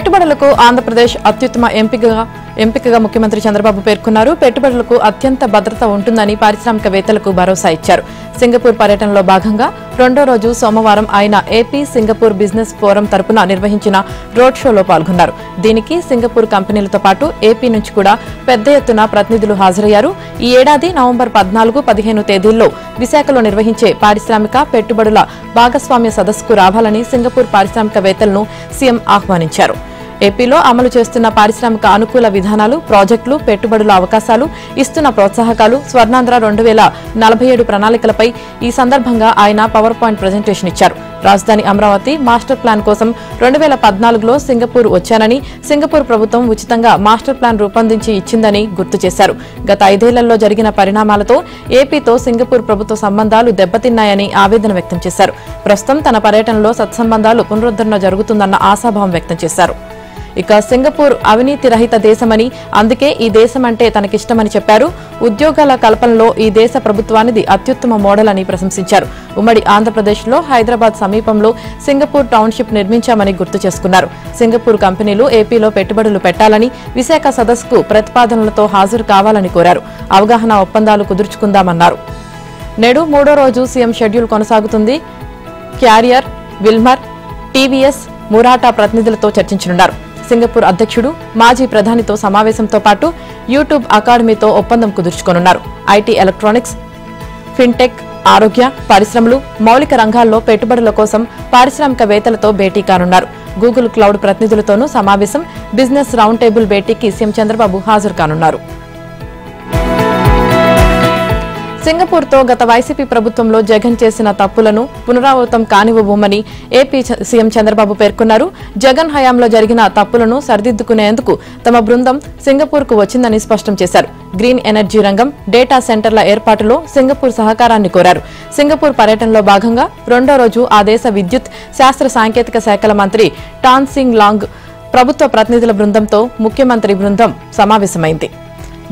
పెట్టుబడులకు ఆంధ్రప్రదేశ్ అత్యుత్తమ ఎంపికగా ముఖ్యమంత్రి చంద్రబాబు పేర్కొన్నారు. పెట్టుబడులకు అత్యంత భద్రత ఉంటుందని పారిశ్రామికవేత్తలకు భరోసా ఇచ్చారు. సింగపూర్ పర్యటనలో భాగంగా రెండో రోజు సోమవారం ఆయన ఏపీ సింగపూర్ బిజినెస్ ఫోరం తరపున నిర్వహించిన రోడ్ షోలో పాల్గొన్నారు. దీనికి సింగపూర్ కంపెనీలతో పాటు ఏపీ నుంచి కూడా పెద్ద ఎత్తున ప్రతినిధులు హాజరయ్యారు. ఈ ఏడాది నవంబర్ 14, 15 తేదీల్లో విశాఖలో నిర్వహించే పారిశ్రామిక పెట్టుబడుల భాగస్వామ్య సదస్సుకు రావాలని సింగపూర్ పారిశ్రామికవేత్తలను సీఎం ఆహ్వానించారు. ఏపీలో అమలు చేస్తున్న పారిశ్రామిక అనుకూల విధానాలు, ప్రాజెక్టులు, పెట్టుబడుల అవకాశాలు, ఇస్తున్న ప్రోత్సాహకాలు, స్వర్ణాంధ్ర 2047 ప్రణాళికలపై ఈ సందర్భంగా ఆయన పవర్ పాయింట్ ప్రజెంటేషన్ ఇచ్చారు. రాజధాని అమరావతి మాస్టర్ ప్లాన్ కోసం 2014లో సింగపూర్ వచ్చానని, సింగపూర్ ప్రభుత్వం ఉచితంగా మాస్టర్ ప్లాన్ రూపొందించి ఇచ్చిందని గుర్తు చేశారు. గత 5 ఏళ్లలో జరిగిన పరిణామాలతో ఏపీతో సింగపూర్ ప్రభుత్వ సంబంధాలు దెబ్బతిన్నాయని ఆవేదన వ్యక్తం చేశారు. ప్రస్తుతం తన పర్యటనలో సత్సంబంధాలు పునరుద్ధరణ జరుగుతుందన్న ఆశాభావం వ్యక్తం చేశారు. ఇక సింగపూర్ అవినీతి రహిత దేశమని, అందుకే ఈ దేశం అంటే తనకిష్టమని చెప్పారు. ఉద్యోగాల కల్పనలో ఈ దేశ ప్రభుత్వానిది అత్యుత్తమ మోడల్ అని ప్రశంసించారు. ఉమ్మడి ఆంధ్రప్రదేశ్లో హైదరాబాద్ సమీపంలో సింగపూర్ టౌన్షిప్ నిర్మించామని గుర్తు చేసుకున్నారు. సింగపూర్ కంపెనీలు ఏపీలో పెట్టుబడులు పెట్టాలని, విశాఖ సదస్సుకు ప్రతిపాదనలతో హాజరు కావాలని కోరారు. అవగాహన ఒప్పందాలు కుదుర్చుకుందామన్నారు. నేడు మూడో రోజు సీఎం షెడ్యూల్ కొనసాగుతుంది. క్యారియర్, విల్మర్, టీవీఎస్, మురాటా ప్రతినిధులతో చర్చించనున్నారు. సింగపూర్ అధ్యక్షుడు, మాజీ ప్రధానితో సమావేశంతో పాటు యూట్యూబ్ అకాడమీతో ఒప్పందం కుదుర్చుకోనున్నారు. ఐటీ, ఎలక్ట్రానిక్స్, ఫిన్టెక్, ఆరోగ్య, పరిశ్రమలు, మౌలిక రంగాల్లో పెట్టుబడుల కోసం పారిశ్రామికవేత్తలతో భేటీ కానున్నారు. గూగుల్ క్లౌడ్ ప్రతినిధులతోనూ సమావేశం, బిజినెస్ రౌండ్ టేబుల్ భేటీకి సీఎం చంద్రబాబు హాజరు కానున్నారు. సింగపూర్తో గత వైసీపీ ప్రభుత్వంలో జగన్ చేసిన తప్పులను పునరావృతం కానివ్వబోమని ఏపీ సీఎం చంద్రబాబు పేర్కొన్నారు. జగన్ హయాంలో జరిగిన తప్పులను సరిదిద్దుకునేందుకు తమ బృందం సింగపూర్కు వచ్చిందని స్పష్టం చేశారు. గ్రీన్ ఎనర్జీ రంగం, డేటా సెంటర్ల ఏర్పాటులో సింగపూర్ సహకారాన్ని కోరారు. సింగపూర్ పర్యటనలో భాగంగా రెండో రోజు ఆ దేశ విద్యుత్, శాస్త్ర సాంకేతిక శాఖల మంత్రి టాన్ సింగ్ లాంగ్ ప్రభుత్వ ప్రతినిధుల బృందంతో ముఖ్యమంత్రి బృందం సమావేశమైంది.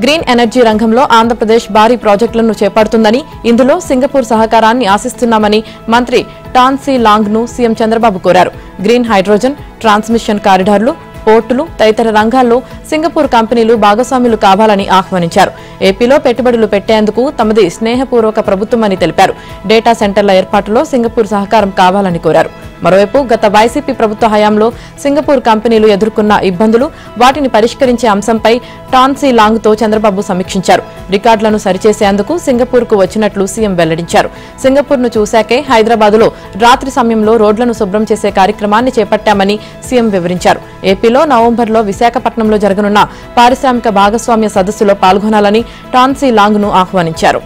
గ్రీన్ ఎనర్జీ రంగంలో ఆంధ్రప్రదేశ్ భారీ ప్రాజెక్టులను చేపడుతుందని, ఇందులో సింగపూర్ సహకారాన్ని ఆశిస్తున్నామని మంత్రి టాన్ సి లాంగ్ ను సీఎం చంద్రబాబు కోరారు. గ్రీన్ హైడ్రోజన్, ట్రాన్స్మిషన్ కారిడార్లు, పోర్టులు తదితర రంగాల్లో సింగపూర్ కంపెనీలు భాగస్వాములు కావాలని ఆహ్వానించారు. ఏపీలో పెట్టుబడులు పెట్టేందుకు తమది స్నేహపూర్వక ప్రభుత్వమని తెలిపారు. డేటా సెంటర్ల ఏర్పాటులో సింగపూర్ సహకారం కావాలని కోరారు. మరోవైపు గత వైసీపీ ప్రభుత్వ హయాంలో సింగపూర్ కంపెనీలు ఎదుర్కొన్న ఇబ్బందులు, వాటిని పరిష్కరించే అంశంపై టాన్ సి లాంగ్ తో చంద్రబాబు సమీక్షించారు. రికార్డులను సరిచేసేందుకు సింగపూర్కు వచ్చినట్లు సీఎం వెల్లడించారు. సింగపూర్ను చూశాకే హైదరాబాదులో రాత్రి సమయంలో రోడ్లను శుభ్రం చేసే కార్యక్రమాన్ని చేపట్టామని సీఎం వివరించారు. ఏపీలో నవంబర్లో విశాఖపట్నంలో జరగనున్న పారిశ్రామిక భాగస్వామ్య సదస్సులో పాల్గొనాలని టాన్ సి లాంగ్ ను ఆహ్వానించారు.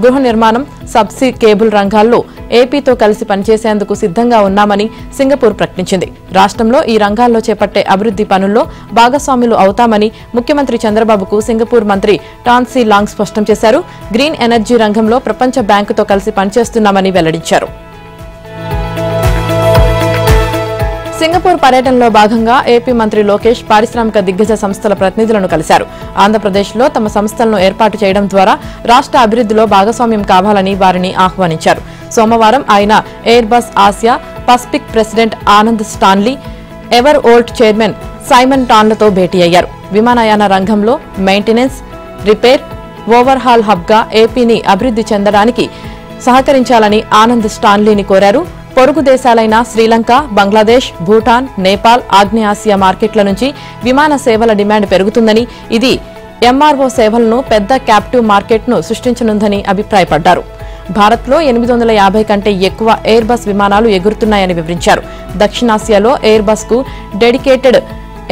గృహ నిర్మాణం, సబ్సీ కేబుల్ రంగాల్లో ఏపీతో కలిసి పనిచేసేందుకు సిద్ధంగా ఉన్నామని సింగపూర్ ప్రకటించింది. రాష్ట్రంలో ఈ రంగాల్లో చేపట్టే అభివృద్ధి పనుల్లో భాగస్వాములు అవుతామని ముఖ్యమంత్రి చంద్రబాబుకు సింగపూర్ మంత్రి టాన్ సి లాంగ్ స్పష్టం చేశారు. గ్రీన్ ఎనర్జీ రంగంలో ప్రపంచ బ్యాంకుతో కలిసి పనిచేస్తున్నామని వెల్లడించారు. సింగపూర్ పర్యటనలో భాగంగా ఏపీ మంత్రి లోకేష్ పారిశ్రామిక దిగ్గజ సంస్థల ప్రతినిధులను కలిశారు. ఆంధ్రప్రదేశ్లో తమ సంస్థలను ఏర్పాటు చేయడం ద్వారా రాష్ట్ర అభివృద్ధిలో భాగస్వామ్యం కావాలని వారిని ఆహ్వానించారు. సోమవారం ఆయన Airbus Asia Pacific president Anand Stanley, Evervolt chairman Simon టాన్లతో భేటీ అయ్యారు. విమానయాన రంగంలో మెయింటెనెన్స్, రిపేర్, ఓవర్హాల్ హబ్గా ఏపీని అభివృద్ధి చెందడానికి సహకరించాలని ఆనంద్ స్టాన్లీని కోరారు. పొరుగు దేశాలైన శ్రీలంక, బంగ్లాదేశ్, భూటాన్, నేపాల్, ఆగ్నేయాసియా మార్కెట్ల నుంచి విమాన సేవల డిమాండ్ పెరుగుతుందని, ఇది ఎంఆర్ఓ సేవలను పెద్ద క్యాప్టివ్ మార్కెట్ను సృష్టించనుందని అభిప్రాయపడ్డారు. భారత్లో 850 కంటే ఎక్కువ ఎయిర్ బస్ విమానాలు ఎగురుతున్నాయని వివరించారు. దక్షిణాసియాలో ఎయిర్ బస్ కు డెడికేటెడ్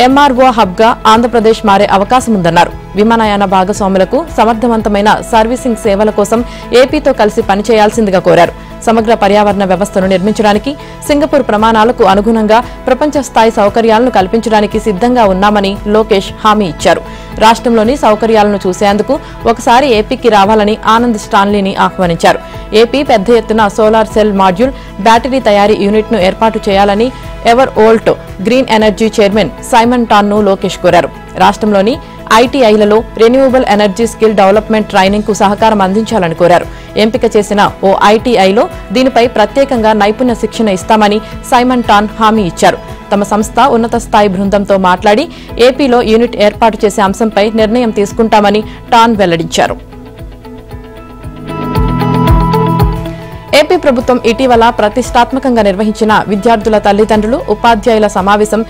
ఎంఆర్ఓ హబ్గా ఆంధ్రప్రదేశ్ మారే అవకాశముందన్నారు. విమానయాన భాగస్వాములకు సమర్థవంతమైన సర్వీసింగ్ సేవల కోసం ఏపీతో కలిసి పనిచేయాల్సిందిగా కోరారు. సమగ్ర పర్యావరణ వ్యవస్థను నిర్మించడానికి, సింగపూర్ ప్రమాణాలకు అనుగుణంగా ప్రపంచ స్థాయి సౌకర్యాలను కల్పించడానికి సిద్ధంగా ఉన్నామని లోకేష్ హామీ ఇచ్చారు. రాష్ట్రంలోని సౌకర్యాలను చూసేందుకు ఒకసారి ఏపీకి రావాలని ఆనంద్ స్టాన్లీని ఆహ్వానించారు. ఏపీ పెద్ద ఎత్తున సోలార్ సెల్ మాడ్యూల్, బ్యాటరీ తయారీ యూనిట్ను ఏర్పాటు చేయాలని Evervolt green energy chairman Simon Tan ను లోకేష్ కోరారు. రాష్ట్రంలోని ఐటీఐలలో renewable energy skill development training కు సహకారం అందించాలని కోరారు. ఎంపిక చేసిన ఓ ఐటీఐలో దీనిపై ప్రత్యేకంగా నైపుణ్య శిక్షణ ఇస్తామని సైమన్ టాన్ హామీ ఇచ్చారు. తమ సంస్థ ఉన్నత స్థాయి బృందంతో మాట్లాడి ఏపీలో యూనిట్ ఏర్పాటు చేసే అంశంపై నిర్ణయం తీసుకుంటామని టాన్ వెల్లడించారు. ఏపీ ప్రభుత్వం ఇటీవల ప్రతిష్టాత్మకంగా నిర్వహించిన విద్యార్థుల తల్లిదండ్రులు ఉపాధ్యాయుల సమావేశం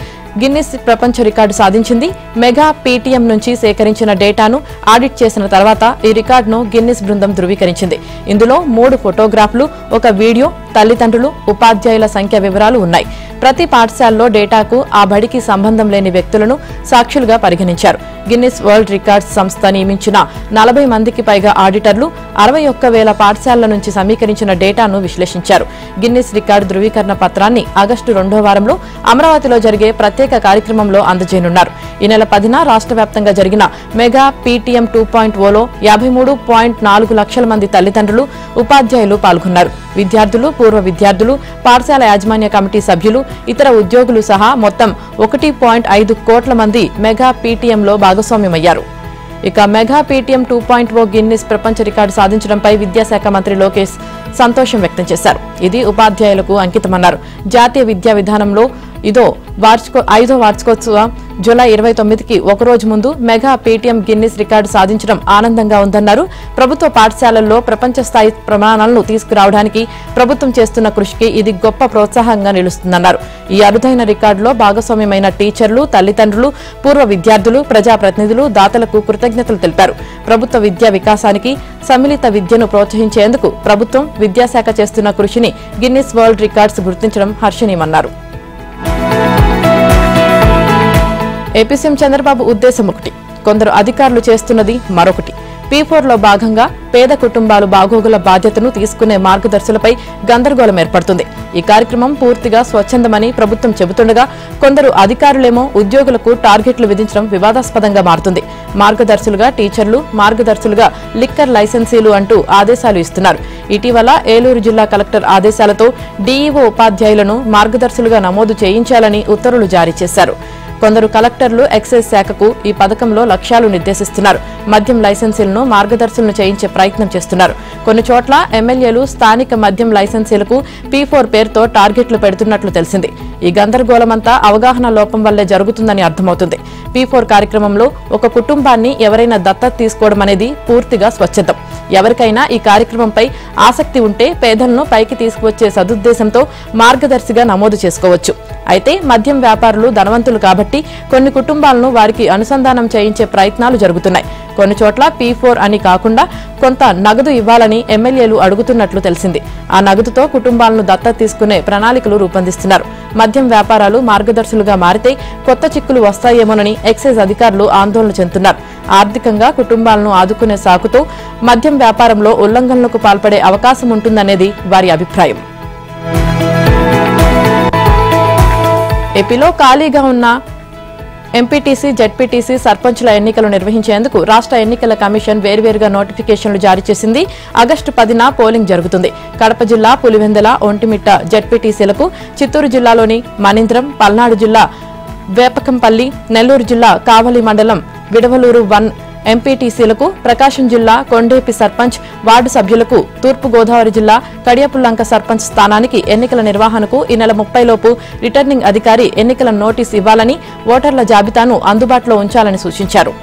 గిన్నిస్ ప్రపంచ రికార్డు సాధించింది. మెగా పీటీఎం నుంచి సేకరించిన డేటాను ఆడిట్ చేసిన తర్వాత ఈ రికార్డును గిన్నిస్ బృందం ధృవీకరించింది. ఇందులో 3 ఫోటోగ్రాఫ్లు, ఒక వీడియో, తల్లిదండ్రులు, ఉపాధ్యాయుల సంఖ్య వివరాలు ఉన్నాయి. ప్రతి పాఠశాలలో డేటాకు ఆ బడికి సంబంధం లేని వ్యక్తులను సాక్షులుగా పరిగణించారు. గిన్నిస్ వరల్డ్ రికార్డ్స్ సంస్థ నియమించిన 40 మందికి పైగా ఆడిటర్లు 61,000 పాఠశాలల నుంచి సమీకరించిన డేటాను విశ్లేషించారు. గిన్నిస్ రికార్డు ధృవీకరణ పత్రాన్ని ఆగస్టు 2వ వారంలో అమరావతిలో జరిగే ప్రత్యేక కార్యక్రమంలో అందజేయనున్నారు. ఈ నెల 10న రాష్ట్ర వ్యాప్తంగా జరిగిన మెగా పీటీఎం 2.0లో 53.4 లక్షల మంది తల్లిదండ్రులు, ఉపాధ్యాయులు పాల్గొన్నారు. విద్యార్థులు, పూర్వ విద్యార్థులు, పాఠశాల యాజమాన్య కమిటీ సభ్యులు, ఇతర ఉద్యోగులు సహా మొత్తం 1.5 కోట్ల మంది మెగా పీటీఎంలో భాగస్వామ్యమయ్యారు. ఇక మెగా పీటీఎం 2.0 గిన్నిస్ ప్రపంచ రికార్డు సాధించడంపై విద్యాశాఖ మంత్రి లోకేష్ సంతోషం వ్యక్తం చేశారు. ఇది ఉపాధ్యాయులకు అంకితమన్నారు. జాతీయ విద్యా విధానంలో ఇదో 5వ వార్షికోత్సవం జూలై 29కి ఒకరోజు ముందు మెగా పీటీఎం గిన్నిస్ రికార్డు సాధించడం ఆనందంగా ఉందన్నారు. ప్రభుత్వ పాఠశాలల్లో ప్రపంచ స్థాయి ప్రమాణాలను తీసుకురావడానికి ప్రభుత్వం చేస్తున్న కృషికి ఇది గొప్ప ప్రోత్సాహంగా నిలుస్తుందన్నారు. ఈ అరుదైన రికార్డులో భాగస్వామ్యమైన టీచర్లు, తల్లిదండ్రులు, పూర్వ విద్యార్థులు, ప్రజాప్రతినిధులు, దాతలకు కృతజ్ఞతలు తెలిపారు. ప్రభుత్వ విద్యా వికాసానికి, సమ్మిళిత విద్యను ప్రోత్సహించేందుకు ప్రభుత్వం, విద్యాశాఖ చేస్తున్న కృషిని గిన్నిస్ వరల్డ్ రికార్డ్స్ గుర్తించడం హర్షణీయమన్నారు. ఏపీ సీఎం చంద్రబాబు ఉద్దేశం ఒకటి, కొందరు అధికారులు చేస్తున్నది మరొకటి. P4లో భాగంగా పేద కుటుంబాలు బాగోగుల బాధ్యతను తీసుకునే మార్గదర్శులపై గందరగోళం ఏర్పడుతుంది. ఈ కార్యక్రమం పూర్తిగా స్వచ్ఛందమని ప్రభుత్వం చెబుతుండగా కొందరు అధికారులేమో ఉద్యోగులకు టార్గెట్లు విధించడం వివాదాస్పదంగా మారుతుంది. మార్గదర్శులుగా టీచర్లు, మార్గదర్శులుగా లిక్కర్ లైసెన్సీలు అంటూ ఆదేశాలు ఇస్తున్నారు. ఇటీవల ఏలూరు జిల్లా కలెక్టర్ ఆదేశాలతో డీఈఓ ఉపాధ్యాయులను మార్గదర్శులుగా నమోదు చేయించాలని ఉత్తర్వులు జారీ చేశారు. కొందరు కలెక్టర్లు ఎక్సైజ్ శాఖకు ఈ పథకంలో లక్ష్యాలు నిర్దేశిస్తున్నారు. మద్యం లైసెన్సీలను మార్గదర్శులను చేయించే ప్రయత్నం చేస్తున్నారు. కొన్ని చోట్ల ఎమ్మెల్యేలు స్థానిక మద్యం లైసెన్సీలకు P4 పేరుతో టార్గెట్లు పెడుతున్నట్లు తెలిసింది. ఈ గందరగోళమంతా అవగాహన లోపం వల్లే జరుగుతుందని అర్థమవుతుంది. P4 కార్యక్రమంలో ఒక కుటుంబాన్ని ఎవరైనా దత్తత తీసుకోవడం అనేది పూర్తిగా స్వచ్ఛందం. ఎవరికైనా ఈ కార్యక్రమంపై ఆసక్తి ఉంటే పేదలను పైకి తీసుకువచ్చే సదుద్దేశంతో మార్గదర్శిగా నమోదు చేసుకోవచ్చు. అయితే మద్యం వ్యాపారులు ధనవంతులు కాబట్టి కొన్ని కుటుంబాలను వారికి అనుసంధానం చేయించే ప్రయత్నాలు జరుగుతున్నాయి. కొన్ని చోట్ల P4 అని కాకుండా కొంత నగదు ఇవ్వాలని ఎమ్మెల్యేలు అడుగుతున్నట్లు తెలిసింది. ఆ నగదుతో కుటుంబాలను దత్తత తీసుకునే ప్రణాళికలు రూపొందిస్తున్నారు. మద్యం వ్యాపారాలు మార్గదర్శులుగా మారితే కొత్త చిక్కులు వస్తాయేమోనని ఎక్సైజ్ అధికారులు ఆందోళన చెందుతున్నారు. ఆర్థికంగా కుటుంబాలను ఆదుకునే సాకుతో మద్యం వ్యాపారంలో ఉల్లంఘనలకు పాల్పడే అవకాశం ఉంటుందనేది వారి అభిప్రాయం. ఏపీలో ఖాళీగా ఉన్న ఎంపీటీసీ, జెడ్పీటీసీ, సర్పంచుల ఎన్నికలు నిర్వహించేందుకు రాష్ట్ర ఎన్నికల కమిషన్ వేర్వేరుగా నోటిఫికేషన్లు జారీ చేసింది. ఆగస్టు 10న పోలింగ్ జరుగుతుంది. కడప జిల్లా పులివెందుల, ఒంటిమిట్ట జెడ్పీటీసీలకు, చిత్తూరు జిల్లాలోని మణీంద్రం, పల్నాడు జిల్లా వేపకంపల్లి, నెల్లూరు జిల్లా కావలి మండలం విడవలూరు 1 ఎంపీటీసీలకు, ప్రకాశం జిల్లా కొండేపి సర్పంచ్, వార్డు సభ్యులకు, తూర్పు గోదావరి జిల్లా కడియపుల్లంక సర్పంచ్ స్థానానికి ఎన్నికల నిర్వహణకు ఈ నెల 30 లోపు రిటర్నింగ్ అధికారి ఎన్నికల నోటీస్ ఇవ్వాలని, ఓటర్ల జాబితాను అందుబాటులో ఉంచాలని సూచించారు.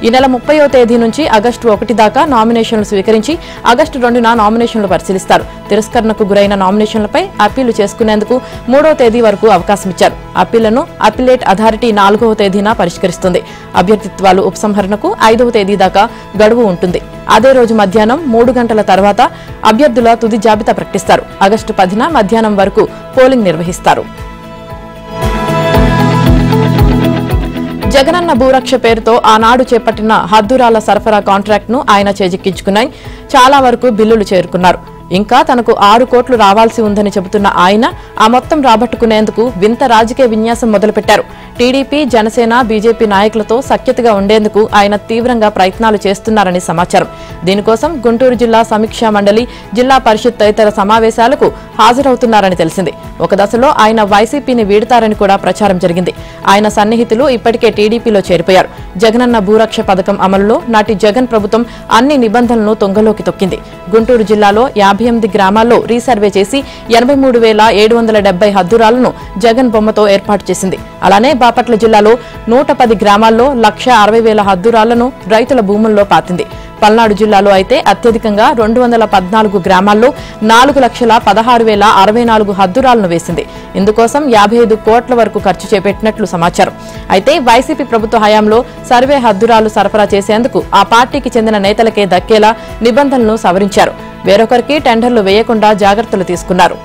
ఈ నెల 30వ తేదీ నుంచి ఆగస్టు 1 దాకా నామినేషన్లు స్వీకరించి ఆగస్టు 2న నామినేషన్లు పరిశీలిస్తారు. తిరస్కరణకు గురైన నామినేషన్లపై అప్పీలు చేసుకునేందుకు 3వ తేదీ వరకు అవకాశం ఇచ్చారు. అప్పీళ్లను అప్పీలేట్ అథారిటీ 4వ తేదీన పరిష్కరిస్తుంది. అభ్యర్థిత్వాలు ఉపసంహరణకు 5వ తేదీ దాకా గడువు ఉంటుంది. అదే రోజు మధ్యాహ్నం 3 గంటల తర్వాత అభ్యర్థుల తుది జాబితా ప్రకటిస్తారు. ఆగస్టు 10న మధ్యాహ్నం వరకు పోలింగ్ నిర్వహిస్తారు. జగనన్న భూరక్ష పేరుతో ఆనాడు చేపట్టిన హద్దురాల సరఫరా కాంట్రాక్ట్ను ఆయన చేజిక్కించుకున్నాయి. చాలా వరకు బిల్లులు చేరుకున్నారు. ఇంకా తనకు 6 కోట్లు రావాల్సి ఉందని చెబుతున్న ఆయన ఆ మొత్తం రాబట్టుకునేందుకు వింత రాజకీయ విన్యాసం మొదలుపెట్టారు. టీడీపీ, జనసేన, బీజేపీ నాయకులతో సఖ్యతగా ఉండేందుకు ఆయన తీవ్రంగా ప్రయత్నాలు చేస్తున్నారని సమాచారం. దీనికోసం గుంటూరు జిల్లా సమీక్షా మండలి, జిల్లా పరిషత్ తదితర సమావేశాలకు హాజరవుతున్నారని తెలిసింది. ఒక దశలో ఆయన వైసీపీని వీడతారని కూడా ప్రచారం జరిగింది. ఆయన సన్నిహితులు ఇప్పటికే టీడీపీలో చేరిపోయారు. జగనన్న భూరక్ష పథకం అమలులో నాటి జగన్ ప్రభుత్వం అన్ని నిబంధనలను తొంగలోకి తొక్కింది. గుంటూరు జిల్లాలో 58 గ్రామాల్లో రీసర్వే చేసి 83,770 హద్దురాలను జగన్ బొమ్మతో ఏర్పాటు చేసింది. అలానే బాపట్ల జిల్లాలో 110 గ్రామాల్లో 1,60,000 హద్దురాలను రైతుల భూముల్లో పాతింది. పల్నాడు జిల్లాలో అయితే అత్యధికంగా 214 గ్రామాల్లో 4,16,064 హద్దురాలను వేసింది. ఇందుకోసం 55 కోట్ల వరకు ఖర్చు చేపట్టినట్లు సమాచారం. అయితే వైసీపీ ప్రభుత్వ హయాంలో సర్వే హద్దురాలు సరఫరా చేసేందుకు ఆ పార్టీకి చెందిన నేతలకే దక్కేలా నిబంధనలను సవరించారు. వేరొకరికి టెండర్లు వేయకుండా జాగ్రత్తలు తీసుకున్నారు.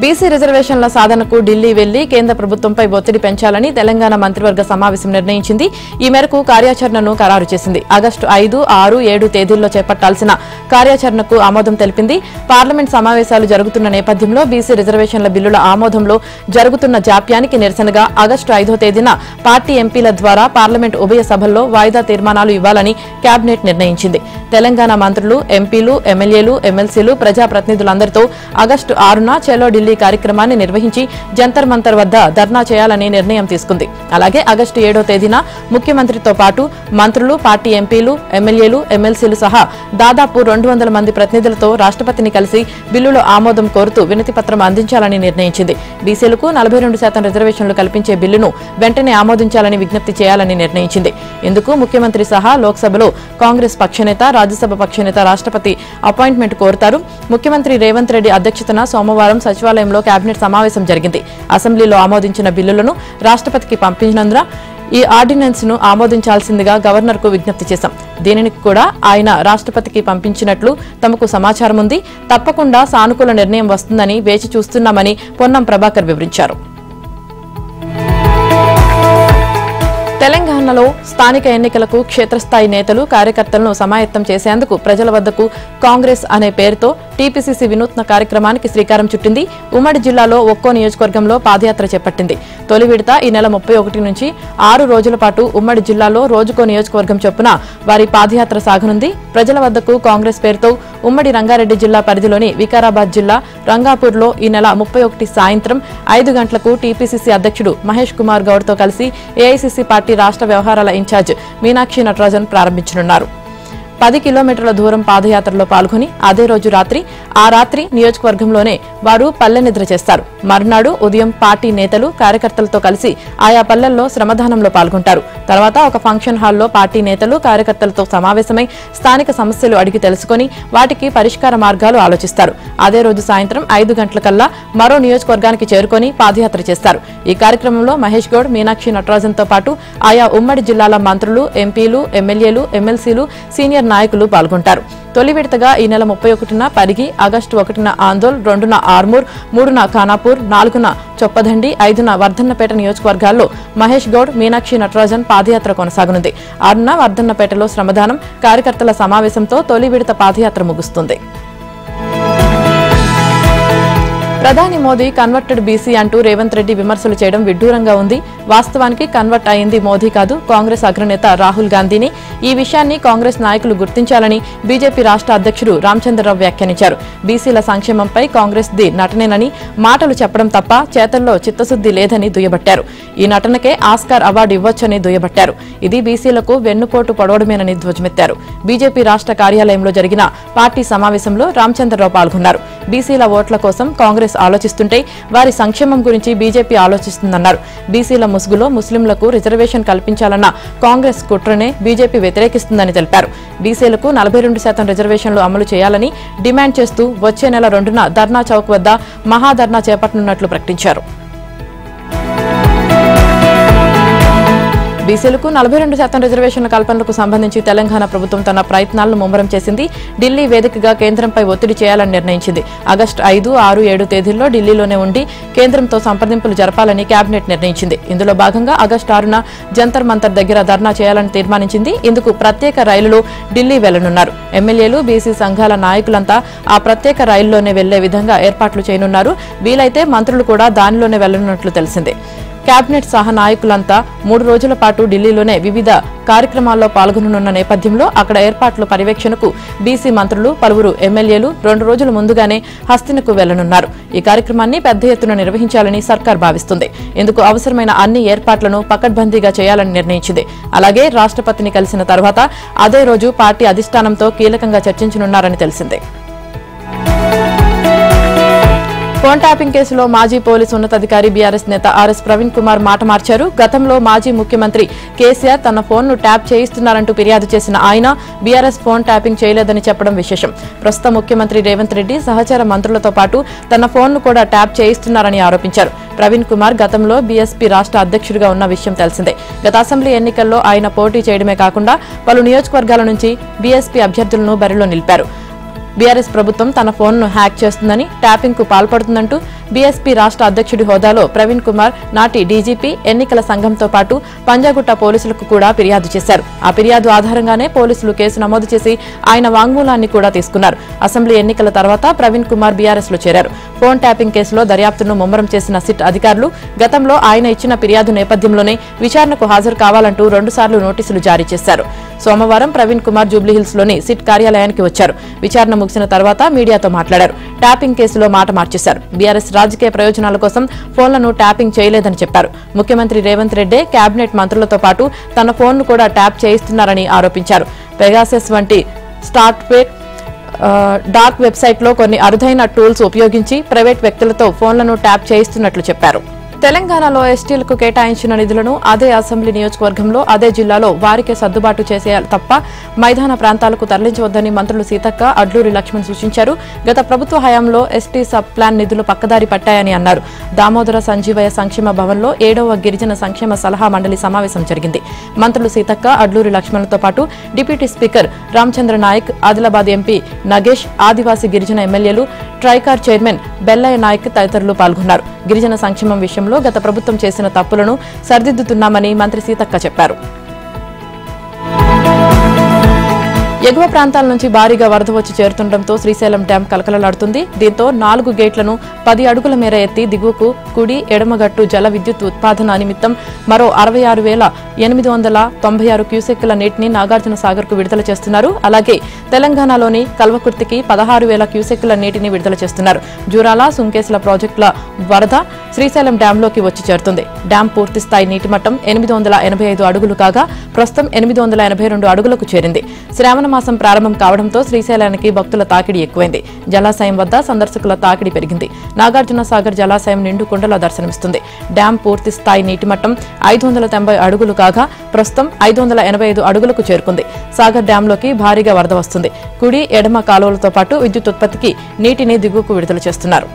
బీసీ రిజర్వేషన్ల సాధనకు ఢిల్లీ వెళ్లి కేంద్ర ప్రభుత్వంపై ఒత్తిడి పెంచాలని తెలంగాణ మంత్రివర్గ సమావేశం నిర్ణయించింది. ఈ మేరకు కార్యాచరణను ఖరారు చేసింది. ఆగస్టు 5, 6, 7 తేదీల్లో చేపట్టాల్సిన కార్యాచరణకు ఆమోదం తెలిపింది. పార్లమెంట్ సమావేశాలు జరుగుతున్న నేపథ్యంలో బీసీ రిజర్వేషన్ల బిల్లుల ఆమోదంలో జరుగుతున్న జాప్యానికి నిరసనగా ఆగస్టు 5వ తేదీన పార్టీ ఎంపీల ద్వారా పార్లమెంట్ ఉభయ సభల్లో వాయిదా తీర్మానాలు ఇవ్వాలని కేబినెట్ నిర్ణయించింది. తెలంగాణ మంత్రులు, ఎంపీలు, ఎమ్మెల్యేలు, ఎమ్మెల్సీలు, ప్రజాప్రతినిధులందరితో ఆగస్టు 6న చలో ఢిల్లీ కార్యక్రమాన్ని నిర్వహించి జంతర్ మంతర్ వద్ద ధర్నా చేయాలని నిర్ణయం తీసుకుంది. అలాగే ఆగస్టు 7వ తేదీన ముఖ్యమంత్రితో పాటు మంత్రులు, పార్టీ ఎంపీలు, ఎమ్మెల్యేలు, ఎమ్మెల్సీలు సహా దాదాపు 200 మంది ప్రతినిధులతో రాష్ట్రపతిని కలిసి బిల్లులో ఆమోదం కోరుతూ వినతి పత్రం అందించాలని నిర్ణయించింది. బీసీలకు 42% రిజర్వేషన్లు కల్పించే బిల్లును వెంటనే ఆమోదించాలని విజ్ఞప్తి చేయాలని నిర్ణయించింది. ఇందుకు ముఖ్యమంత్రి సహా లోక్సభలో కాంగ్రెస్ పక్షనేత, రాజ్యసభ పక్షనేత రాష్ట్రపతి అపాయింట్మెంట్ కోరుతారు. ముఖ్యమంత్రి రేవంత్ రెడ్డి అధ్యక్షతన సోమవారం సచివాలయంలో కేబినెట్ సమావేశం జరిగింది. అసెంబ్లీలో ఆమోదించిన బిల్లులను రాష్ట్రపతికి పంపినందున ఈ ఆర్డినెన్స్ ను ఆమోదించాల్సిందిగా గవర్నర్ కు విజ్ఞప్తి చేశాం. దీనిని కూడా ఆయన రాష్ట్రపతికి పంపించినట్లు తమకు సమాచారం ఉంది. తప్పకుండా సానుకూల నిర్ణయం వస్తుందని వేచి చూస్తున్నామని పొన్నం ప్రభాకర్ వివరించారు. తెలంగాణలో స్థానిక ఎన్నికలకు క్షేత్రస్థాయి నేతలు, కార్యకర్తలను సమాయత్తం చేసేందుకు ప్రజల వద్దకు కాంగ్రెస్ అనే పేరుతో టీపీసీసీ వినూత్న కార్యక్రమానికి శ్రీకారం చుట్టింది. ఉమ్మడి జిల్లాలో ఒక్కో నియోజకవర్గంలో పాదయాత్ర చేపట్టింది. తొలి విడత ఈ నెల 31 నుంచి 6 రోజుల పాటు ఉమ్మడి జిల్లాలో రోజుకో నియోజకవర్గం చొప్పున వారి పాదయాత్ర సాగనుంది. ప్రజల వద్దకు కాంగ్రెస్ పేరుతో ఉమ్మడి రంగారెడ్డి జిల్లా పరిధిలోని వికారాబాద్ జిల్లా రంగాపూర్లో ఈ నెల 31 సాయంత్రం 5 గంటలకు టీపీసీసీ అధ్యక్షుడు మహేష్ కుమార్ గౌడ్తో కలిసి ఏఐసీసీ పార్టీ రాష్ట్ర వ్యవహారాల ఇన్ఛార్జ్ మీనాక్షి నటరాజన్ ప్రారంభించనున్నారు. 10 కిలోమీటర్ల దూరం పాదయాత్రలో పాల్గొని అదే రోజు రాత్రి నియోజకవర్గంలోనే వారు పల్లె నిద్ర చేస్తారు. మర్నాడు ఉదయం పార్టీ నేతలు, కార్యకర్తలతో కలిసి ఆయా పల్లెల్లో శ్రమదానంలో పాల్గొంటారు. తర్వాత ఒక ఫంక్షన్ హాల్లో పార్టీ నేతలు, కార్యకర్తలతో సమావేశమై స్థానిక సమస్యలు అడిగి తెలుసుకుని వాటికి పరిష్కార మార్గాలు ఆలోచిస్తారు. అదే రోజు సాయంత్రం 5 గంటలకల్లా మరో నియోజకవర్గానికి చేరుకుని పాదయాత్ర చేస్తారు. ఈ కార్యక్రమంలో మహేష్ గౌడ్, మీనాక్షి నటరాజన్తో పాటు ఆయా ఉమ్మడి జిల్లాల మంత్రులు, ఎంపీలు, ఎమ్మెల్యేలు, ఎమ్మెల్సీలు, సీనియర్ నాయకులు పాల్గొంటారు. తొలి విడతగా ఈ నెల 31న పరిగి, ఆగస్టు 1న ఆందోళ్, 2న ఆర్మూర్, 3న ఖానాపూర్, 4న చొప్పదండి, 5న వర్ధన్నపేట నియోజకవర్గాల్లో మహేష్ గౌడ్, మీనాక్షి నటరాజన్ పాదయాత్ర కొనసాగనుంది. 6న వర్ధన్నపేటలో శ్రమదానం, కార్యకర్తల సమావేశంతో తొలి విడత పాదయాత్ర ముగుస్తుంది. ప్రధాని మోదీ కన్వర్టెడ్ బీసీ అంటూ రేవంత్ రెడ్డి విమర్శలు చేయడం విడ్డూరంగా ఉంది. వాస్తవానికి కన్వర్ట్ అయింది మోదీ కాదు, కాంగ్రెస్ అగ్రనేత రాహుల్ గాంధీని. ఈ విషయాన్ని కాంగ్రెస్ నాయకులు గుర్తించాలని బీజేపీ రాష్ట్ర అధ్యక్షుడు రామచంద్రరావు వ్యాఖ్యానించారు. బీసీల సంక్షేమంపై కాంగ్రెస్ ది నటనేనని, మాటలు చెప్పడం తప్ప చేతల్లో చిత్తశుద్ది లేదని దుయ్యబట్టారు. ఈ నటనకే ఆస్కార్ అవార్డు ఇవ్వొచ్చని దుయ్యబట్టారు. ఇది బీసీలకు వెన్నుపోటు పొడవడమేనని ధ్వజమెత్తారు. బీజేపీ రాష్ట్ర కార్యాలయంలో జరిగిన పార్టీ సమావేశంలో రామచంద్రరావు పాల్గొన్నారు. బీసీల ఓట్ల కోసం కాంగ్రెస్ ఆలోచిస్తుంటే వారి సంక్షేమం గురించి బీజేపీ ఆలోచిస్తుందన్నారు. బీసీల ముసుగులో ముస్లింలకు రిజర్వేషన్ కల్పించాలన్న కాంగ్రెస్ కుట్రనే బీజేపీ వ్యతిరేకిస్తుందని తెలిపారు. బీసీలకు 42% రిజర్వేషన్లు అమలు చేయాలని డిమాండ్ చేస్తూ వచ్చే నెల 2న ధర్నా చౌక్ వద్ద మహాధర్నా చేపట్టనున్నట్లు ప్రకటించారు. బీసీలకు 42% రిజర్వేషన్ల కల్పనలకు సంబంధించి తెలంగాణ ప్రభుత్వం తన ప్రయత్నాలను ముమ్మరం చేసింది. ఢిల్లీ వేదికగా కేంద్రంపై ఒత్తిడి చేయాలని నిర్ణయించింది. ఆగస్టు 5, 6, 7 తేదీల్లో ఢిల్లీలోనే ఉండి కేంద్రంతో సంప్రదింపులు జరపాలని కేబినెట్ నిర్ణయించింది. ఇందులో భాగంగా ఆగస్టు 6న జంతర్ మంతర్ దగ్గర ధర్నా చేయాలని తీర్మానించింది. ఇందుకు ప్రత్యేక రైలులో ఢిల్లీ వెళ్లనున్నారు. ఎమ్మెల్యేలు, బీసీ సంఘాల నాయకులంతా ఆ ప్రత్యేక రైలులోనే వెళ్లే విధంగా ఏర్పాట్లు చేయనున్నారు. వీలైతే మంత్రులు కూడా దానిలోనే వెళ్లనున్నట్లు తెలిసిందే. కేబినెట్ సహా నాయకులంతా 3 రోజుల పాటు ఢిల్లీలోనే వివిధ కార్యక్రమాల్లో పాల్గొననున్న నేపథ్యంలో అక్కడ ఏర్పాట్ల పర్యవేక్షణకు బీసీ మంత్రులు పలువురు ఎమ్మెల్యేలు 2 రోజుల ముందుగానే హస్తినకు వెళ్లనున్నారు. ఈ కార్యక్రమాన్ని పెద్ద ఎత్తున నిర్వహించాలని సర్కార్ భావిస్తుంది. ఇందుకు అవసరమైన అన్ని ఏర్పాట్లను పకడ్బందీగా చేయాలని నిర్ణయించింది. అలాగే రాష్ట్రపతిని కలిసిన తర్వాత అదే రోజు పార్టీ అధిష్టానంతో కీలకంగా చర్చించనున్నారని తెలిసిందే. ఫోన్ ట్యాపింగ్ కేసులో మాజీ పోలీసు ఉన్నతాధికారి బీఆర్ఎస్ నేత ఆర్ఎస్ ప్రవీణ్ కుమార్ మాట మార్చారు. గతంలో మాజీ ముఖ్యమంత్రి కేసీఆర్ తన ఫోన్ను ట్యాప్ చేయిస్తున్నారంటూ ఫిర్యాదు చేసిన ఆయన బీఆర్ఎస్ ఫోన్ ట్యాపింగ్ చేయలేదని చెప్పడం విశేషం. ప్రస్తుత ముఖ్యమంత్రి రేవంత్ రెడ్డి సహచర మంత్రులతో పాటు తన ఫోన్ను కూడా ట్యాప్ చేయిస్తున్నారని ఆరోపించారు. ప్రవీణ్ కుమార్ గతంలో బీఎస్పీ రాష్ట్ర అధ్యక్షుడిగా ఉన్న విషయం తెలిసిందే. గత అసెంబ్లీ ఎన్నికల్లో ఆయన పోటీ చేయడమే కాకుండా పలు నియోజకవర్గాల నుంచి బీఎస్పీ అభ్యర్థులను బరిలో నిలిపారు. బీఆర్ఎస్ ప్రభుత్వం తన ఫోన్ను హ్యాక్ చేస్తుందని, ట్యాపింగ్ కు పాల్పడుతుందంటూ బీఎస్పీ రాష్ట్ర అధ్యక్షుడి హోదాలో ప్రవీణ్ కుమార్ నాటి డీజీపీ, ఎన్నికల సంఘంతో పాటు పంజాగుట్ట పోలీసులకు కూడా ఫిర్యాదు చేశారు. ఆ ఫిర్యాదు ఆధారంగానే పోలీసులు కేసు నమోదు చేసి ఆయన వాంగ్మూలాన్ని కూడా తీసుకున్నారు. అసెంబ్లీ ఎన్నికల తర్వాత ప్రవీణ్ కుమార్ బీఆర్ఎస్ లో చేరారు. ఫోన్ ట్యాపింగ్ కేసులో దర్యాప్తును ముమ్మరం చేసిన సిట్ అధికారులు గతంలో ఆయన ఇచ్చిన ఫిర్యాదు నేపథ్యంలోనే విచారణకు హాజరు కావాలంటూ 2 సార్లు నోటీసులు జారీ చేశారు. సోమవారం ప్రవీణ్ కుమార్ జూబ్లీహిల్స్ లోని సిట్ కార్యాలయానికి వచ్చారు. విచారణ ముగిసిన తర్వాత మీడియాతో మాట్లాడారు. ట్యాపింగ్ కేసులో మాట మార్చేశారు. బీఆర్ఎస్ రాజకీయ ప్రయోజనాల కోసం ఫోన్లను ట్యాపింగ్ చేయలేదని చెప్పారు. ముఖ్యమంత్రి రేవంత్ రెడ్డి కేబినెట్ మంత్రులతో పాటు తన ఫోన్ను కూడా ట్యాప్ చేయిస్తున్నారని ఆరోపించారు. పెగాసస్ వంటి సాఫ్ట్వేర్ డార్క్ వెబ్సైట్ లో కొన్ని అరుదైన టూల్స్ ఉపయోగించి ప్రైవేట్ వ్యక్తులతో ఫోన్లను ట్యాప్ చేయిస్తున్నట్లు చెప్పారు. తెలంగాణలో ఎస్టీలకు కేటాయించిన నిధులను అదే అసెంబ్లీ నియోజకవర్గంలో అదే జిల్లాలో వారికే సర్దుబాటు చేసేయాలి తప్ప మైదాన ప్రాంతాలకు తరలించవద్దని మంత్రులు సీతక్క, అడ్లూరి లక్ష్మణ్ సూచించారు. గత ప్రభుత్వ హయాంలో ఎస్టీ సబ్ ప్లాన్ నిధులు పక్కదారి పట్టాయని అన్నారు. దామోదర సంజీవయ్య సంక్షేమ భవన్లో 7వ గిరిజన సంక్షేమ సలహా మండలి సమావేశం జరిగింది. మంత్రులు సీతక్క, అడ్లూరి లక్ష్మణ్తో పాటు deputy speaker Ramachandra Naik, Adilabad MP Nagesh, Adivasi గిరిజన ఎమ్మెల్యేలు, ట్రైకార్ చైర్మన్ బెల్లయ్య నాయక్ తదితరులు పాల్గొన్నారు. గిరిజన సంక్షేమం విషయంలో గత ప్రభుత్వం చేసిన తప్పులను సరిదిద్దుతున్నామని మంత్రి సీతక్క చెప్పారు. ఎగువ ప్రాంతాల నుంచి భారీగా వరద వచ్చి చేరుతుండటంతో శ్రీశైలం డ్యాం కలకలలాడుతుంది. దీంతో 4 గేట్లను 10 అడుగుల మేర ఎత్తి దిగువకు కుడి, ఎడమగట్టు జల విద్యుత్ ఉత్పాదన నిమిత్తం మరో 66,896 క్యూసెక్కుల నీటిని నాగార్జున సాగర్ కు విడుదల చేస్తున్నారు. అలాగే తెలంగాణలోని కల్వకుర్తికి 16,000 క్యూసెక్కుల నీటిని విడుదల చేస్తున్నారు. జూరాల, సుంకేశ్ల ప్రాజెక్టుల వరద శ్రీశైలం డ్యాంలోకి వచ్చి చేరుతుంది. డ్యాం పూర్తి స్థాయి నీటి మట్టం 885 అడుగులు కాగా ప్రస్తుతం 882 అడుగులకు చేరింది. శ్రావణ మాసం ప్రారంభం కావడంతో శ్రీశైలానికి భక్తుల తాకిడి ఎక్కువైంది. జలాశయం వద్ద సందర్శకుల తాకిడి పెరిగింది. నాగార్జున సాగర్ జలాశయం నిండు కుండలా దర్శనమిస్తుంది. డ్యాం పూర్తి స్థాయి నీటి మట్టం 590 అడుగులు కాగా ప్రస్తుతం 585 అడుగులకు చేరుకుంది. సాగర్ డ్యాంలోకి భారీగా వరద వస్తుంది. కుడి, ఎడమ కాలువలతో పాటు విద్యుత్ ఉత్పత్తికి నీటిని దిగువకు విడుదల చేస్తున్నారు.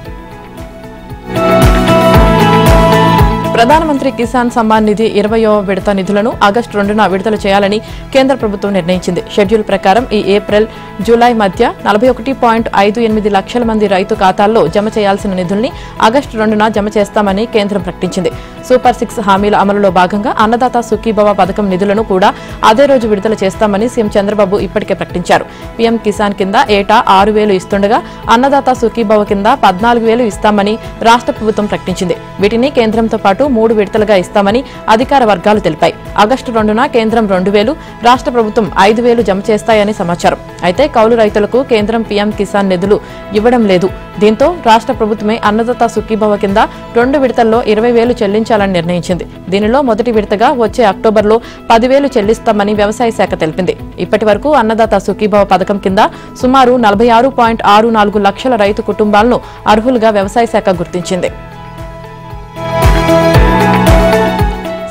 ప్రధానమంత్రి కిసాన్ సమ్మాన్ నిధి 20వ విడత నిధులను ఆగస్టు 2న విడుదల చేయాలని కేంద్ర ప్రభుత్వం నిర్ణయించింది. షెడ్యూల్ ప్రకారం ఈ ఏప్రిల్, జూలై మధ్య 41.58 లక్షల మంది రైతు ఖాతాల్లో జమ చేయాల్సిన నిధుల్ని ఆగస్టు 2న జమ చేస్తామని కేంద్రం ప్రకటించింది. సూపర్ 6 హామీల అమలులో భాగంగా అన్నదాత సుఖీభవ పథకం నిధులను కూడా అదే రోజు విడుదల చేస్తామని సీఎం చంద్రబాబు ఇప్పటికే ప్రకటించారు. పీఎం కిసాన్ కింద ఏటా 6,000 ఇస్తుండగా అన్నదాత సుఖీభవ కింద 14,000 ఇస్తామని రాష్ట్ర ప్రభుత్వం ప్రకటించింది. వీటిని కేంద్రంతో పాటు 3 విడతలుగా ఇస్తామని అధికార వర్గాలు తెలిపాయి. ఆగస్టు 2న కేంద్రం 2,000, రాష్ట్ర ప్రభుత్వం 5,000 జమ చేస్తాయని సమాచారం. అయితే కౌలు రైతులకు కేంద్రం పీఎం కిసాన్ నిధులు ఇవ్వడం లేదు. దీంతో రాష్ట్ర ప్రభుత్వమే అన్నదాత సుఖీభవ కింద 2 విడతల్లో 20,000 చెల్లించాలని నిర్ణయించింది. దీనిలో మొదటి విడతగా వచ్చే అక్టోబర్లో 10,000 చెల్లిస్తామని వ్యవసాయ శాఖ తెలిపింది. ఇప్పటి వరకు అన్నదాత సుఖీభవ పథకం కింద సుమారు 46.64 లక్షల రైతు కుటుంబాలను అర్హులుగా వ్యవసాయ శాఖ గుర్తించింది.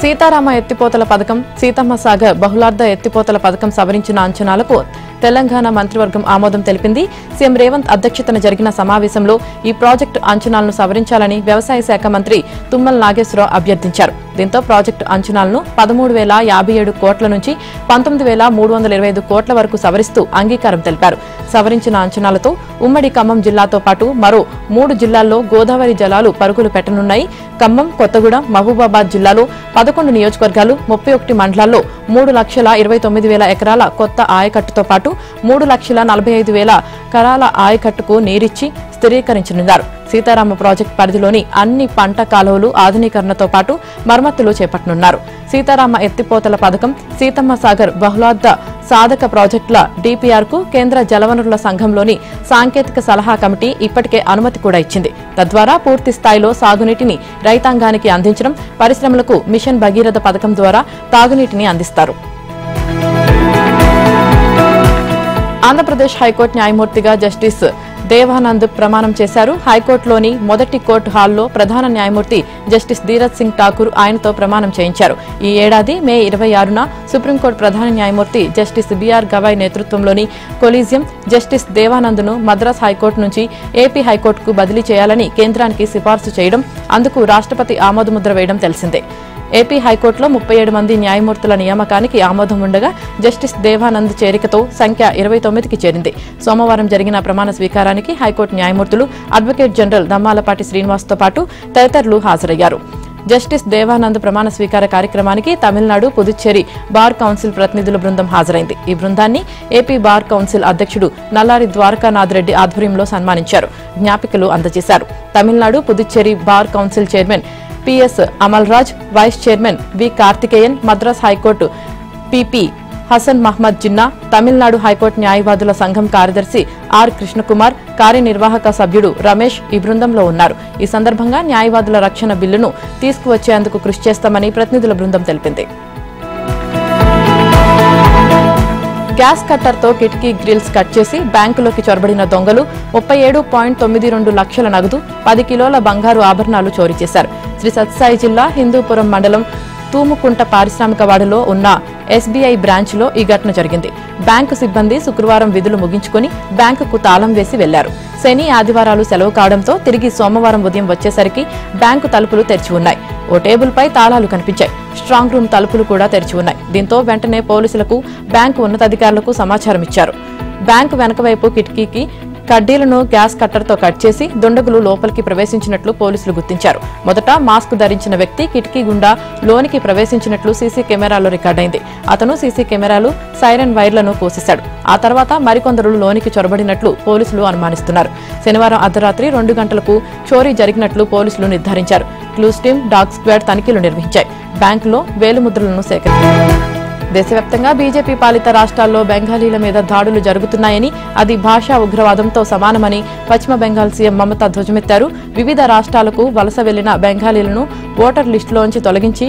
సీతారామ ఎత్తిపోతల పథకం, సీతమ్మ సాగర్ బహుళార్థ ఎత్తిపోతల పథకం సవరించిన అంచనాలకు తెలంగాణ మంత్రివర్గం ఆమోదం తెలిపింది. సీఎం రేవంత్ అధ్యక్షతన జరిగిన సమావేశంలో ఈ ప్రాజెక్టు అంచనాలను సవరించాలని వ్యవసాయ శాఖ మంత్రి తుమ్మల నాగేశ్వరరావు అభ్యర్థించారు. దీంతో ప్రాజెక్టు అంచనాలను 13,057 కోట్ల నుంచి 19,325 కోట్ల వరకు సవరిస్తూ అంగీకారం తెలిపారు. సవరించిన అంచనాలతో ఉమ్మడి ఖమ్మం జిల్లాతో పాటు మరో 3 జిల్లాల్లో గోదావరి జలాలు పరుగులు పెట్టనున్నాయి. ఖమ్మం, కొత్తగూడెం, మహబూబాబాద్ జిల్లాలో 11 నియోజకవర్గాలు, 31 మండలాల్లో 3,29,000 ఎకరాల కొత్త ఆయకట్టుతో పాటు 3,45,000 ఎకరాల ఆయకట్టుకు నీరిచ్చి స్థిరీకరించనున్నారు. సీతారామ ప్రాజెక్టు పరిధిలోని అన్ని పంట కాలువలు ఆధునీకరణతో పాటు మరమ్మతులు చేపట్టనున్నారు. సీతారామ ఎత్తిపోతల పథకం, సీతమ్మ సాగర్ బహుళార్థ సాధక ప్రాజెక్టుల డీపీఆర్ కు కేంద్ర జలవనరుల సంఘంలోని సాంకేతిక సలహా కమిటీ ఇప్పటికే అనుమతి కూడా ఇచ్చింది. తద్వారా పూర్తి స్థాయిలో సాగునీటిని రైతాంగానికి అందించడం, పరిశ్రమలకు మిషన్ భగీరథ పథకం ద్వారా తాగునీటిని అందిస్తారు. ఆంధ్రప్రదేశ్ హైకోర్టు న్యాయమూర్తిగా జస్టిస్ దేవానంద్ ప్రమాణం చేశారు. హైకోర్టులోని మొదటి కోర్టు హాల్లో ప్రధాన న్యాయమూర్తి జస్టిస్ ధీరజ్ సింగ్ ఠాకూర్ ఆయనతో ప్రమాణం చేయించారు. ఈ ఏడాది మే 26న సుప్రీంకోర్టు ప్రధాన న్యాయమూర్తి జస్టిస్ బిఆర్ గవాయ్ నేతృత్వంలోని కొలీజియం జస్టిస్ దేవానంద్ను మద్రాస్ హైకోర్టు నుంచి ఏపీ హైకోర్టుకు బదిలీ చేయాలని కేంద్రానికి సిఫార్సు చేయడం, అందుకు రాష్ట్రపతి ఆమోదముద్ర వేయడం తెలిసిందే. ఏపీ హైకోర్టులో 37 మంది న్యాయమూర్తుల నియామకానికి ఆమోదం ఉండగా జస్టిస్ దేవానంద్ చేరికతో సంఖ్య 29కి చేరింది. సోమవారం జరిగిన ప్రమాణ స్వీకారానికి హైకోర్టు న్యాయమూర్తులు, అడ్వకేట్ జనరల్ దమ్మాలపాటి శ్రీనివాస్తో పాటు తదితరులు హాజరయ్యారు. జస్టిస్ దేవానంద్ ప్రమాణ స్వీకార కార్యక్రమానికి తమిళనాడు, పుదుచ్చేరి బార్ కౌన్సిల్ ప్రతినిధుల బృందం హాజరైంది. ఈ బృందాన్ని ఏపీ బార్ కౌన్సిల్ అధ్యక్షుడు నల్లారి ద్వారకానాథ్ రెడ్డి ఆధ్వర్యంలో సన్మానించారు, జ్ఞాపికలు అందజేశారు. Tamil Nadu, Puducherry bar council chairman PS Amalraj, vice chairman V Karthikeyan, Madras high court PP Hasan Mohammed Jinnah, Tamil Nadu high court న్యాయవాదుల సంఘం కార్యదర్శి ఆర్ కృష్ణకుమార్, కార్యనిర్వాహక సభ్యుడు రమేష్ ఈ బృందంలో ఉన్నారు. ఈ సందర్భంగా న్యాయవాదుల రక్షణ బిల్లును తీసుకువచ్చేందుకు కృషి చేస్తామని ప్రతినిధుల బృందం తెలిపింది. గ్యాస్ కట్టర్తో కిటికీ గ్రిల్స్ కట్ చేసి బ్యాంకులోకి చొరబడిన దొంగలు 37.92 లక్షల నగదు, 10 కిలోల బంగారు ఆభరణాలు చోరీ చేశారు. శ్రీ సత్యసాయి జిల్లా హిందూపురం మండలం తూముకుంట పారిశ్రామికవాడలో ఉన్న ఎస్బీఐ బ్రాంచ్లో ఈ ఘటన జరిగింది. బ్యాంకు సిబ్బంది శుక్రవారం విధులు ముగించుకుని బ్యాంకుకు తాళం వేసి వెళ్లారు. శని, ఆదివారాలు సెలవు కావడంతో తిరిగి సోమవారం ఉదయం వచ్చేసరికి బ్యాంకు తలుపులు తెరిచి ఉన్నాయి. ఓ టేబుల్పై తాళాలు కనిపించాయి. స్ట్రాంగ్ రూమ్ తలుపులు కూడా తెరిచి ఉన్నాయి. దీంతో వెంటనే పోలీసులకు, బ్యాంకు ఉన్నతాధికారులకు సమాచారం ఇచ్చారు. బ్యాంకు వెనకవైపు కిటికీకి కడ్డీలను గ్యాస్ కట్టర్తో కట్ చేసి దుండగులు లోపలికి ప్రవేశించినట్లు పోలీసులు గుర్తించారు. మొదట మాస్క్ ధరించిన వ్యక్తి కిటికీ గుండా లోనికి ప్రవేశించినట్లు సీసీ కెమెరాలో రికార్డైంది. అతను సీసీ కెమెరాలు, సైరన్ వైర్లను కోసేశాడు. ఆ తర్వాత మరికొందరు లోనికి చొరబడినట్లు పోలీసులు అనుమానిస్తున్నారు. శనివారం అర్ధరాత్రి 2 గంటలకు చోరీ జరిగినట్లు పోలీసులు నిర్ధారించారు. క్లూస్ టీమ్, డాగ్ స్క్వాడ్ తనిఖీలు నిర్వహించాయి. బ్యాంకులో వేలిముద్రలను సేకరించారు. దేశవ్యాప్తంగా బీజేపీ పాలిత రాష్ట్రాల్లో బెంగాలీల మీద దాడులు జరుగుతున్నాయని, అది భాషా ఉగ్రవాదంతో సమానమని పశ్చిమ బెంగాల్ సీఎం మమతా ధ్వజమెత్తారు. వివిధ రాష్ట్రాలకు వలస వెళ్లిన బెంగాలీలను ఓటర్ లిస్టులోంచి తొలగించి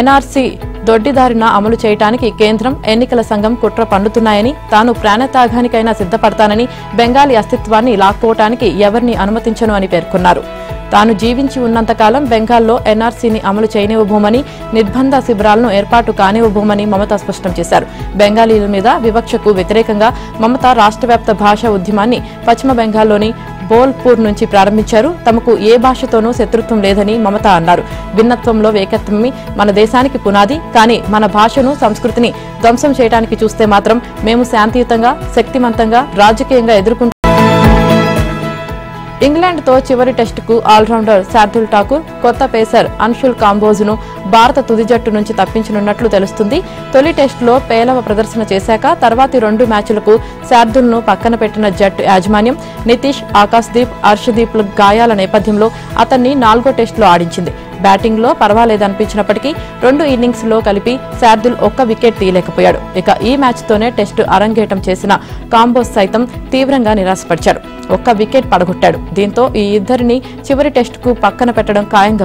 ఎన్ఆర్సీ దొడ్డిదారిన అమలు చేయడానికి కేంద్రం, ఎన్నికల సంఘం కుట్ర పన్నుతున్నాయని, తాను ప్రాణత్యాగానికైనా సిద్ధపడతానని, బెంగాలీ అస్తిత్వాన్ని లాక్కోవటానికి ఎవరిని అనుమతించను అని పేర్కొన్నారు. తాను జీవించి ఉన్నంతకాలం బెంగాల్లో ఎన్ఆర్సీని అమలు చేయనివ్వబోమని, నిర్బంధ శిబిరాలను ఏర్పాటు కానివ్వబోమని మమత స్పష్టం చేశారు. బెంగాలీల మీద వివక్షకు వ్యతిరేకంగా మమత రాష్ట్రవ్యాప్త భాషా ఉద్యమాన్ని పశ్చిమ బెంగాల్లోని బోల్పూర్ నుంచి ప్రారంభించారు. తమకు ఏ భాషతోనూ శత్రుత్వం లేదని మమత అన్నారు. భిన్నత్వంలో ఏకత్వమే మన దేశానికి పునాది, కానీ మన భాషను, సంస్కృతిని ధ్వంసం చేయడానికి చూస్తే మాత్రం మేము శాంతియుతంగా, శక్తివంతంగా, రాజకీయంగా ఎదుర్కొంటాం. ఇంగ్లాండ్తో చివరి టెస్టుకు ఆల్రౌండర్ శార్దుల్ ఠాకూర్, కొత్త పేసర్ అన్షుల్ కాంబోజ్ను భారత తుది జట్టు నుంచి తప్పించనున్నట్లు తెలుస్తుంది. తొలి టెస్టులో పేలవ ప్రదర్శన చేశాక తర్వాతి 2 మ్యాచ్లకు శార్దుల్ను పక్కన పెట్టిన జట్టు యాజమాన్యం నితీష్, ఆకాశ్దీప్, హర్షదీప్ల గాయాల నేపథ్యంలో అతన్ని 4వ టెస్టులో ఆడించింది. బ్యాటింగ్లో పర్వాలేదనిపించినప్పటికీ 2 ఇన్నింగ్స్లో కలిపి శార్దుల్ ఒక్క వికెట్ తీయలేకపోయాడు. ఇక ఈ మ్యాచ్తోనే టెస్టు అరంగేటం చేసిన కాంబోజ్ సైతం తీవ్రంగా నిరాశపరిచాడు. ఒక్క వికెట్ పడగొట్టాడు. దీంతో ఈ ఇద్దరిని చివరి టెస్టుకు పక్కన పెట్టడం ఖాయంగా